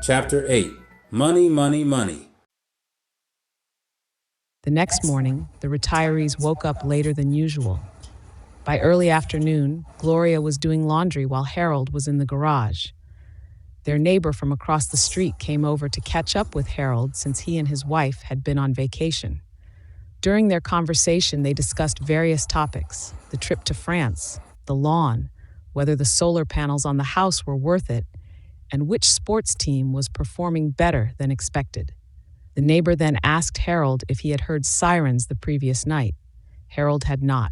Chapter 8. Money, Money, Money. The next morning, the retirees woke up later than usual. By early afternoon, Gloria was doing laundry while Harold was in the garage. Their neighbor from across the street came over to catch up with Harold since he and his wife had been on vacation. During their conversation, they discussed various topics: the trip to France, the lawn, whether the solar panels on the house were worth it, and which sports team was performing better than expected. The neighbor then asked Harold if he had heard sirens the previous night. Harold had not.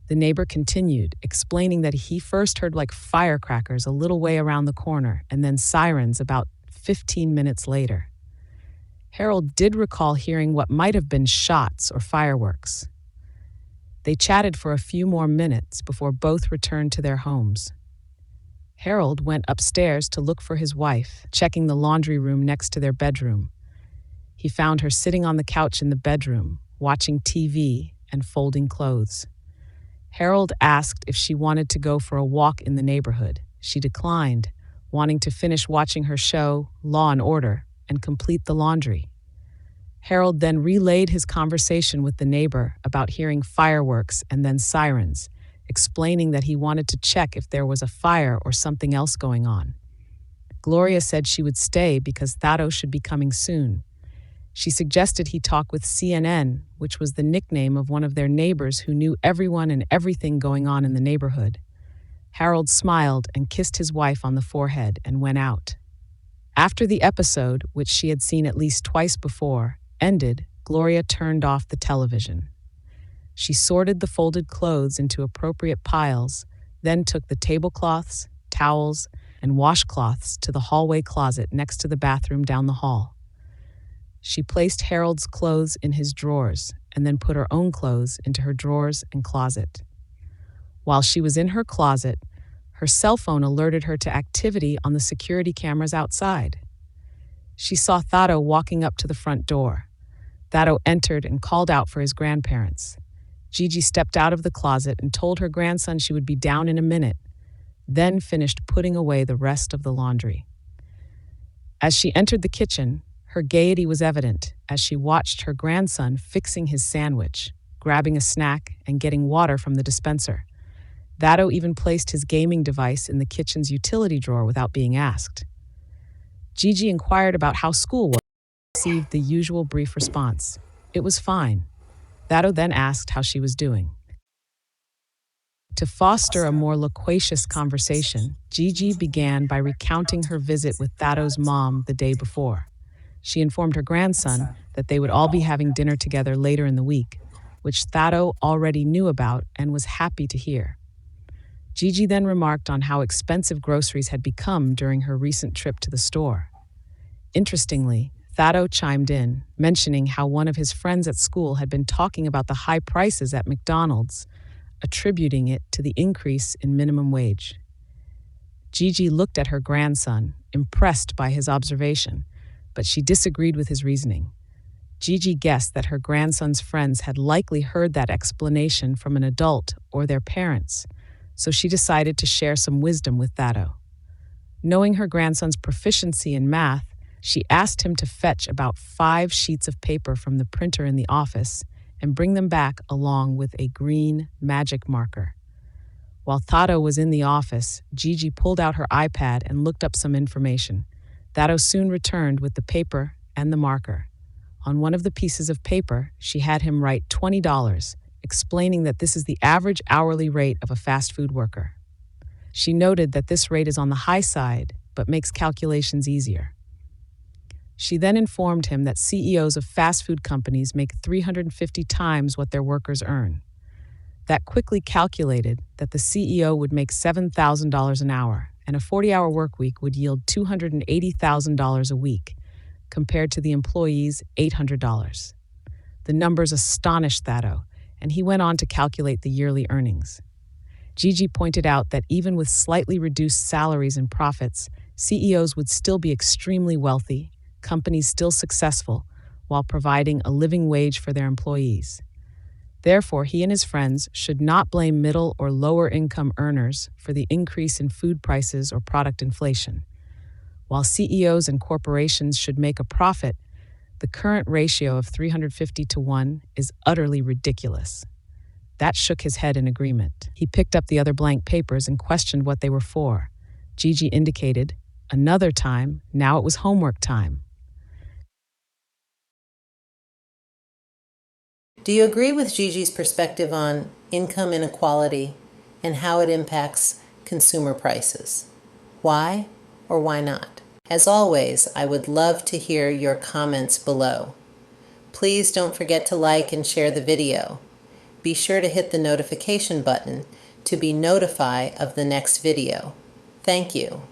The neighbor continued, explaining that he first heard like firecrackers a little way around the corner and then sirens about 15 minutes later. Harold did recall hearing what might have been shots or fireworks. They chatted for a few more minutes before both returned to their homes. Harold went upstairs to look for his wife, checking the laundry room next to their bedroom. He found her sitting on the couch in the bedroom, watching TV and folding clothes. Harold asked if she wanted to go for a walk in the neighborhood. She declined, wanting to finish watching her show, Law and Order, and complete the laundry. Harold then relayed his conversation with the neighbor about hearing fireworks and then sirens, explaining that he wanted to check if there was a fire or something else going on. Gloria said she would stay because Thato should be coming soon. She suggested he talk with CNN, which was the nickname of one of their neighbors who knew everyone and everything going on in the neighborhood. Harold smiled and kissed his wife on the forehead and went out. After the episode, which she had seen at least twice before, ended, Gloria turned off the television. She sorted the folded clothes into appropriate piles, then took the tablecloths, towels, and washcloths to the hallway closet next to the bathroom down the hall. She placed Harold's clothes in his drawers and then put her own clothes into her drawers and closet. While she was in her closet, her cell phone alerted her to activity on the security cameras outside. She saw Thato walking up to the front door. Thato entered and called out for his grandparents. GiGi stepped out of the closet and told her grandson she would be down in a minute, then finished putting away the rest of the laundry. As she entered the kitchen, her gaiety was evident as she watched her grandson fixing his sandwich, grabbing a snack, and getting water from the dispenser. Thato even placed his gaming device in the kitchen's utility drawer without being asked. GiGi inquired about how school was and received the usual brief response. It was fine. Thato then asked how she was doing. To foster a more loquacious conversation, GiGi began by recounting her visit with Thato's mom the day before. She informed her grandson that they would all be having dinner together later in the week, which Thato already knew about and was happy to hear. GiGi then remarked on how expensive groceries had become during her recent trip to the store. Interestingly, Thato chimed in, mentioning how one of his friends at school had been talking about the high prices at McDonald's, attributing it to the increase in minimum wage. GiGi looked at her grandson, impressed by his observation, but she disagreed with his reasoning. GiGi guessed that her grandson's friends had likely heard that explanation from an adult or their parents, so she decided to share some wisdom with Thato. Knowing her grandson's proficiency in math, she asked him to fetch about 5 sheets of paper from the printer in the office and bring them back along with a green magic marker. While Thato was in the office, GiGi pulled out her iPad and looked up some information. Thato soon returned with the paper and the marker. On one of the pieces of paper, she had him write $20, explaining that this is the average hourly rate of a fast food worker. She noted that this rate is on the high side, but makes calculations easier. She then informed him that CEOs of fast food companies make 350 times what their workers earn. That quickly calculated that the CEO would make $7,000 an hour, and a 40-hour work week would yield $280,000 a week, compared to the employee's $800. The numbers astonished Thato, and he went on to calculate the yearly earnings. GiGi pointed out that even with slightly reduced salaries and profits, CEOs would still be extremely wealthy, companies still successful, while providing a living wage for their employees. Therefore, he and his friends should not blame middle or lower income earners for the increase in food prices or product inflation. While CEOs and corporations should make a profit, the current ratio of 350 to 1 is utterly ridiculous. That shook his head in agreement. He picked up the other blank papers and questioned what they were for. GiGi indicated, another time, now it was homework time. Do you agree with Gigi's perspective on income inequality and how it impacts consumer prices? Why or why not? As always, I would love to hear your comments below. Please don't forget to like and share the video. Be sure to hit the notification button to be notified of the next video. Thank you.